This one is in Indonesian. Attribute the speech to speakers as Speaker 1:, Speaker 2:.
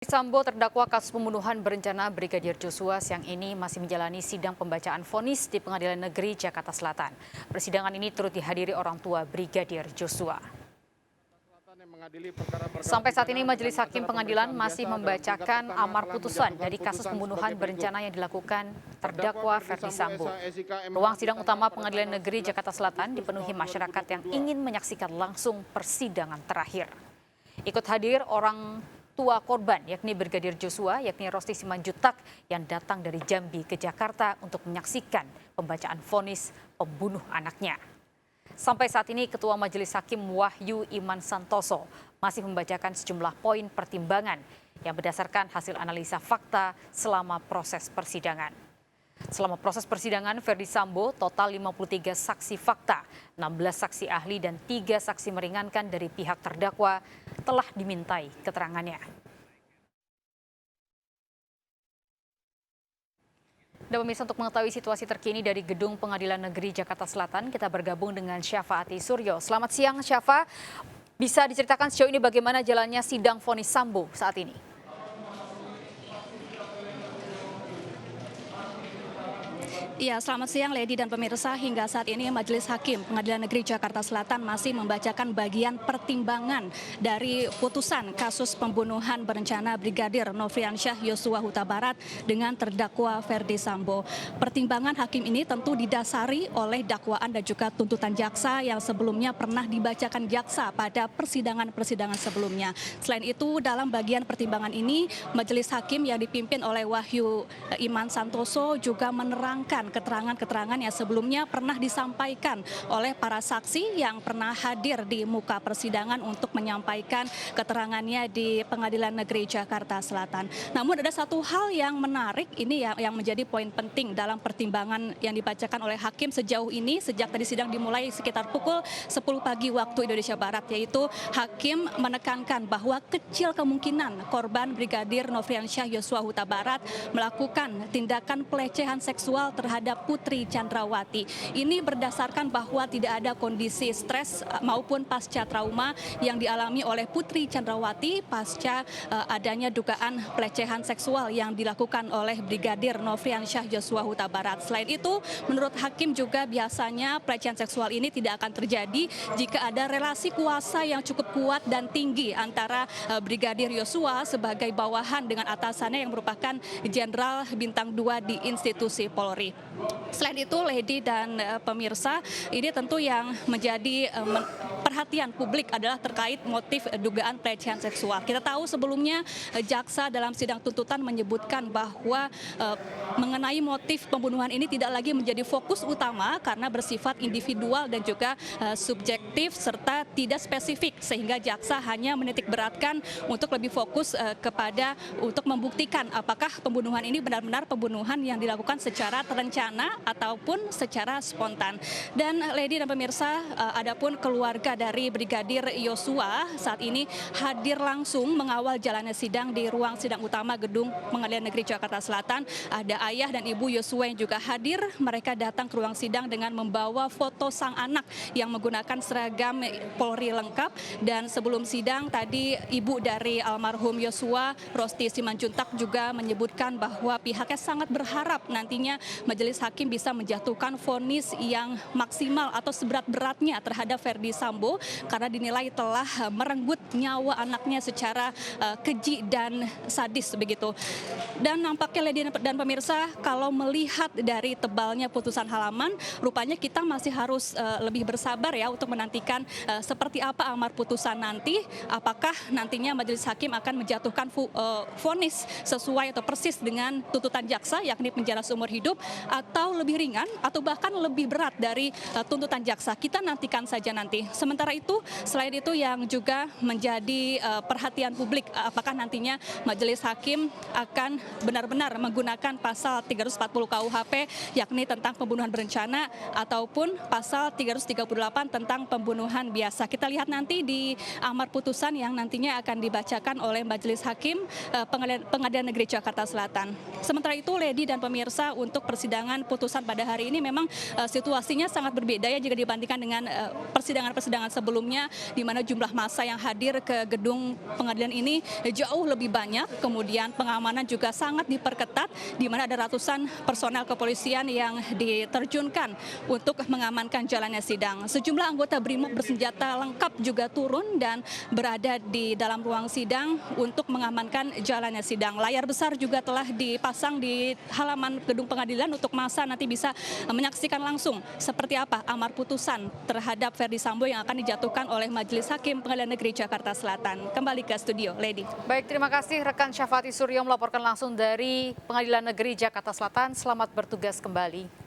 Speaker 1: Sambo terdakwa kasus pembunuhan berencana Brigadir Joshua siang ini masih menjalani sidang pembacaan vonis di Pengadilan Negeri Jakarta Selatan. Persidangan ini turut dihadiri orang tua Brigadir Joshua. Sampai saat ini Majelis Hakim Pengadilan masih membacakan amar putusan dari kasus pembunuhan berencana yang dilakukan terdakwa Ferdi Sambo. Ruang sidang utama Pengadilan Negeri Jakarta Selatan dipenuhi masyarakat yang ingin menyaksikan langsung persidangan terakhir. Ikut hadir orang tua korban yakni Brigadir Joshua yakni Rosti Simanjuntak yang datang dari Jambi ke Jakarta untuk menyaksikan pembacaan vonis pembunuh anaknya. Sampai saat ini Ketua Majelis Hakim Wahyu Iman Santoso masih membacakan sejumlah poin pertimbangan yang berdasarkan hasil analisa fakta selama proses persidangan. Selama proses persidangan, Ferdi Sambo total 53 saksi fakta, 16 saksi ahli dan 3 saksi meringankan dari pihak terdakwa telah dimintai keterangannya. Dan pemirsa, untuk mengetahui situasi terkini dari Gedung Pengadilan Negeri Jakarta Selatan, kita bergabung dengan Syafa Ati Suryo. Selamat siang Syafa, bisa diceritakan sejauh ini bagaimana jalannya sidang vonis Sambo saat ini?
Speaker 2: Ya, selamat siang Lady dan pemirsa. Hingga saat ini Majelis Hakim Pengadilan Negeri Jakarta Selatan masih membacakan bagian pertimbangan dari putusan kasus pembunuhan berencana Brigadir Nofriansyah Yosua Huta Barat dengan terdakwa Ferdi Sambo. Pertimbangan hakim ini tentu didasari oleh dakwaan dan juga tuntutan jaksa yang sebelumnya pernah dibacakan jaksa pada persidangan-persidangan sebelumnya. Selain itu, dalam bagian pertimbangan ini, Majelis Hakim yang dipimpin oleh Wahyu Iman Santoso juga menerangkan keterangan-keterangan yang sebelumnya pernah disampaikan oleh para saksi yang pernah hadir di muka persidangan untuk menyampaikan keterangannya di Pengadilan Negeri Jakarta Selatan. Namun ada satu hal yang menarik ini yang menjadi poin penting dalam pertimbangan yang dibacakan oleh hakim sejauh ini sejak tadi sidang dimulai sekitar pukul 10 pagi waktu Indonesia Barat, yaitu hakim menekankan bahwa kecil kemungkinan korban Brigadir Nofriansyah Yosua Huta Barat melakukan tindakan pelecehan seksual terhadap Putri Chandrawati. Ini berdasarkan bahwa tidak ada kondisi stres maupun pasca trauma yang dialami oleh Putri Chandrawati pasca adanya dugaan pelecehan seksual yang dilakukan oleh Brigadir Nofriansyah Yosua Huta Barat. Selain itu, menurut hakim juga biasanya pelecehan seksual ini tidak akan terjadi jika ada relasi kuasa yang cukup kuat dan tinggi antara Brigadir Yosua sebagai bawahan dengan atasannya yang merupakan Jenderal Bintang 2 di institusi Polri. Selain itu, Lady dan pemirsa, ini tentu yang menjadi perhatian publik adalah terkait motif dugaan pelecehan seksual. Kita tahu sebelumnya jaksa dalam sidang tuntutan menyebutkan bahwa mengenai motif pembunuhan ini tidak lagi menjadi fokus utama karena bersifat individual dan juga subjektif serta tidak spesifik, sehingga jaksa hanya menitik beratkan untuk lebih fokus kepada untuk membuktikan apakah pembunuhan ini benar-benar pembunuhan yang dilakukan secara terencana ataupun secara spontan. Dan Lady dan pemirsa, adapun keluarga dari Brigadir Yosua saat ini hadir langsung mengawal jalannya sidang di ruang sidang utama Gedung Pengadilan Negeri Jakarta Selatan. Ada ayah dan ibu Yosua yang juga hadir. Mereka datang ke ruang sidang dengan membawa foto sang anak yang menggunakan seragam Polri lengkap. Dan sebelum sidang tadi ibu dari almarhum Yosua, Rosti Simanjuntak, juga menyebutkan bahwa pihaknya sangat berharap nantinya Majelis Hakim bisa menjatuhkan vonis yang maksimal atau seberat-beratnya terhadap Ferdi Sambo karena dinilai telah merenggut nyawa anaknya secara keji dan sadis begitu. Dan nampaknya Lady dan pemirsa, kalau melihat dari tebalnya putusan halaman, rupanya kita masih harus lebih bersabar ya untuk menantikan seperti apa amar putusan nanti. Apakah nantinya Majelis Hakim akan menjatuhkan vonis sesuai atau persis dengan tuntutan jaksa yakni penjara seumur hidup, atau lebih ringan atau bahkan lebih berat dari tuntutan jaksa. Kita nantikan saja nanti. Sementara itu, selain itu yang juga menjadi perhatian publik, apakah nantinya Majelis Hakim akan benar-benar menggunakan pasal 340 KUHP yakni tentang pembunuhan berencana ataupun pasal 338 tentang pembunuhan biasa. Kita lihat nanti di amar putusan yang nantinya akan dibacakan oleh Majelis Hakim Pengadilan Negeri Jakarta Selatan. Sementara itu, Lady dan pemirsa, untuk persidangan persidangan putusan pada hari ini memang situasinya sangat berbeda ya jika dibandingkan dengan persidangan-persidangan sebelumnya, di mana jumlah massa yang hadir ke gedung pengadilan ini jauh lebih banyak. Kemudian pengamanan juga sangat diperketat, di mana ada ratusan personel kepolisian yang diterjunkan untuk mengamankan jalannya sidang. Sejumlah anggota BRIMOB bersenjata lengkap juga turun dan berada di dalam ruang sidang untuk mengamankan jalannya sidang. Layar besar juga telah dipasang di halaman gedung pengadilan untuk massa nanti bisa menyaksikan langsung seperti apa amar putusan terhadap Ferdy Sambo yang akan dijatuhkan oleh Majelis Hakim Pengadilan Negeri Jakarta Selatan. Kembali ke studio, Lady.
Speaker 1: Baik, terima kasih rekan Syafati Suryo melaporkan langsung dari Pengadilan Negeri Jakarta Selatan. Selamat bertugas kembali.